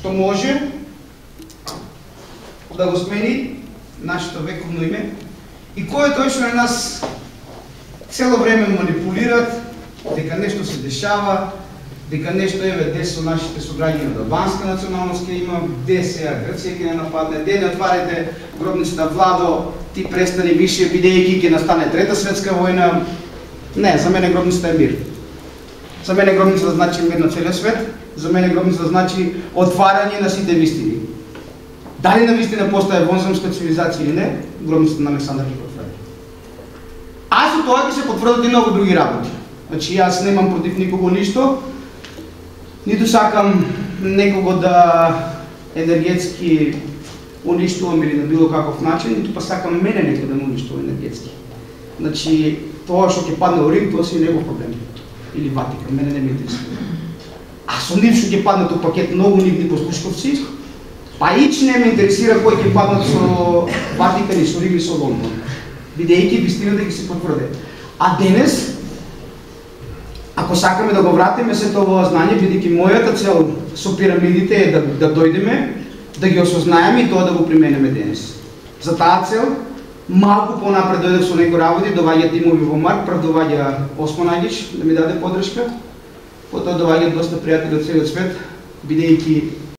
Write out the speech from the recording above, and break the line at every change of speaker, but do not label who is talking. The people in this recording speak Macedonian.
што може да го смени нашето вековно име и кој е тој што на нас цело време манипулират дека нешто се дешава, дека нешто де со нашите сограѓани од албанска националност ќе има, де сега Грција ќе не нападне, де не отварите гробницата Владо, ти престани више бидејќи ќе настане трета светска војна. Не, за мене гробницата е мир. За мене гробницата значи мир на целиот свет, за мене гробницата значи отварање на сите вистини. Дали на вистина постоја вонземска цивилизација или не, гробницата на Александар ќе потврди. А со тоа ќе се потврдат и многу други работи. Значи јас немам против никого ништо, ниту сакам некого да енергетски уништувам или на било каков начин, ниту па сакам мене некој да ме уништува енергетски. Значи тоа што ќе падне во Рим, тоа си негов проблем. Или Ватикан, мене не ме интересува. А со нив што ќе паднат во пакет многу нивни послушковци, па ич не ме интересира кој ќе паднат со Ватикан и со Рим и со Лондон. Бидејќи вистината ќе се потврди. А денес, ако сакаме да го вратиме сето ова знање, бидејќи мојата цел со пирамидите е да дојдеме, да ги осознаеме и тоа да го применеме денес. За таа цел, малку понапред дојдев со некои работи, доваѓа тимови во Марк, прв доваѓа Осман Агиш да ми даде подршка, потоа доваѓаат доста пријатели од целиот свет, бидејќи